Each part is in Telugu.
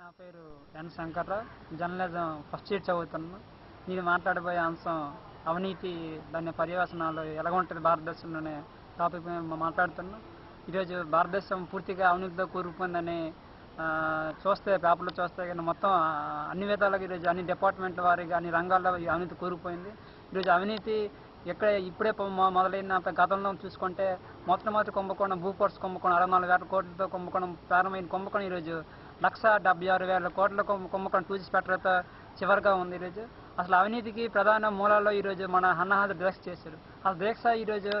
నా పేరు ఎన్ శంకర్రావు. జర్నలిజం ఫస్ట్ ఇయర్ చదువుతున్నాను. నేను మాట్లాడబోయే అంశం అవినీతి, దాని పర్యవసనాలు ఎలా ఉంటుంది భారతదేశంలోనే టాపిక్ మేము మాట్లాడుతున్నాం. ఈరోజు భారతదేశం పూర్తిగా అవినీతితో కూరుకుపోయిందని చూస్తే, పేపర్లో చూస్తే కానీ మొత్తం అన్ని విధాలుగా ఈరోజు అన్ని డిపార్ట్మెంట్ల వారిగా అన్ని రంగాల్లో ఈ అవినీతి కూరుకుపోయింది. ఈరోజు అవినీతి ఇప్పుడే మొదలైన గతంలో చూసుకుంటే మొట్టమొదటి కుంభకోణం భూపోర్ట్స్ కుంభకోణం 64,000 కోట్లతో కుంభకోణం ప్రారంభమైన కుంభకోణం ఈరోజు 1,76,000 కోట్ల కుంభకోణం పెట్టడంతో చివరిగా ఉంది. ఈరోజు అసలు అవినీతికి ప్రధాన మూలాల్లో ఈరోజు మన హన్నాహాజరు దీక్ష చేశారు. ఆ దీక్ష ఈరోజు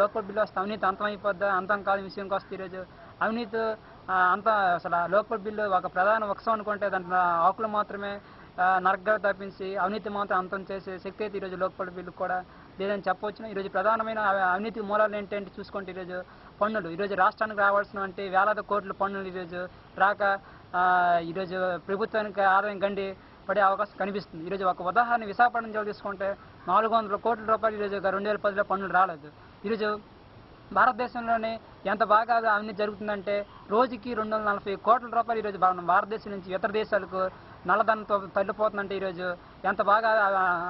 లోకల్ బిల్లు వస్తే అవినీతి అంతమైపోద్దా, అంతం కాని విషయంకి వస్తే ఈరోజు అవినీతి అంత అసలు లోకల్ బిల్లు ఒక ప్రధాన ఉత్సవం అనుకుంటే దాంట్లో ఆకులు మాత్రమే నరకగా తప్పించి అవినీతి మాత్రం అంతం చేసే శక్తి అయితే ఈరోజు లోక్పాల్ బిల్లు కూడా లేదని చెప్పవచ్చును. ఈరోజు ప్రధానమైన అవినీతి మూలాలు ఏంటంటే చూసుకుంటే ఈరోజు పన్నులు. ఈరోజు రాష్ట్రానికి రావాల్సినటువంటి వేలాది కోట్ల పన్నులు ఈరోజు రాక ఈరోజు ప్రభుత్వానికి ఆదాయం గండి పడే అవకాశం కనిపిస్తుంది. ఈరోజు ఒక ఉదాహరణ విశాఖపట్నం జిల్లా తీసుకుంటే 400 కోట్ల రూపాయలు ఈరోజు 2010లో పన్నులు రాలేదు. ఈరోజు భారతదేశంలోనే ఎంత బాగా అవినీతి జరుగుతుందంటే రోజుకి 240 కోట్ల రూపాయలు ఈరోజు భారతదేశం నుంచి ఇతర దేశాలకు నల్లధనంతో తల్లిపోతుందంటే ఈరోజు ఎంత బాగా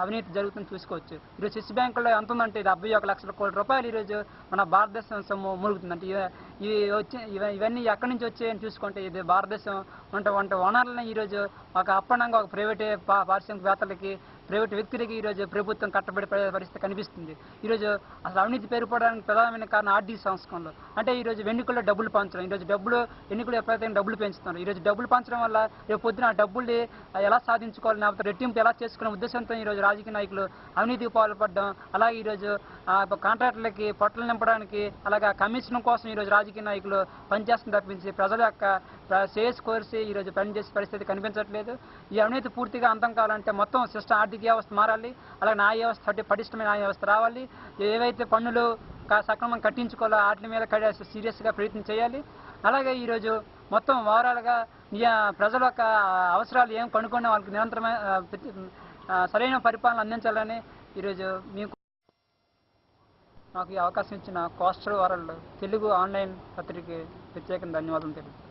అవినీతి జరుగుతుందని చూసుకోవచ్చు. ఈరోజు స్విస్ బ్యాంకుల్లో ఎంత ఉందంటే 71 లక్షల కోట్ల రూపాయలు ఈరోజు మన భారతదేశం సొమ్ము మురుగుతుందంటే ఇవన్నీ ఎక్కడి నుంచి వచ్చాయని చూసుకుంటే ఇది భారతదేశం వంటి వనరులను ఈరోజు ఒక అప్పనంగా ఒక ప్రైవేట్ పారిశ్రామికవేత్తలకి, ప్రైవేట్ వ్యక్తులకి ఈరోజు ప్రభుత్వం కట్టబడి పరిస్థితి కనిపిస్తుంది. ఈరోజు అసలు అవినీతి పెరిగిపోవడానికి ప్రధానమైన కారణం ఆర్థిక సంస్కరణలు. అంటే ఈరోజు ఎన్నికల్లో డబ్బులు పంచడం. ఈరోజు ఎన్నికలు ఎప్పుడైతే డబ్బులు పెంచుతున్నారు. ఈరోజు డబ్బులు పంచడం వల్ల రేపు పొద్దున ఆ డబ్బుల్ని ఎలా సాధించుకోవాలి, లేకపోతే రెట్టింపు ఎలా చేసుకునే ఉద్దేశంతో ఈరోజు రాజకీయ నాయకులు అవినీతికి పాల్పడడం, అలాగే ఈరోజు కాంట్రాక్టర్లకి పొట్టలు నింపడానికి, అలాగే కమిషన్ కోసం ఈరోజు రాజకీయ నాయకులు పనిచేస్తున్న తప్పించి ప్రజల యొక్క శ్రేయస్ కోరిసి ఈరోజు పనిచేసే పరిస్థితి కనిపించట్లేదు. ఈ అవినీతి పూర్తిగా అంతం కావాలంటే మొత్తం సిస్టమ్ ఆర్థిక వ్యవస్థ మారాలి. అలాగే న్యాయ వ్యవస్థ పటిష్టమైన న్యాయ వ్యవస్థ రావాలి. ఏవైతే పన్నులు సక్రమంగా కట్టించుకోవాలో వాటి మీద సీరియస్గా ప్రయత్నం చేయాలి. అలాగే ఈరోజు మొత్తం ఓవరాల్గా ప్రజల యొక్క అవసరాలు ఏం కనుక్కునే వాళ్ళకి నిరంతరమైన సరైన పరిపాలన అందించాలని ఈరోజు నాకు ఈ అవకాశం ఇచ్చిన కోస్టల్ వరల్డ్ తెలుగు ఆన్లైన్ పత్రికకి ప్రత్యేకంగా ధన్యవాదాలు తెలుపు.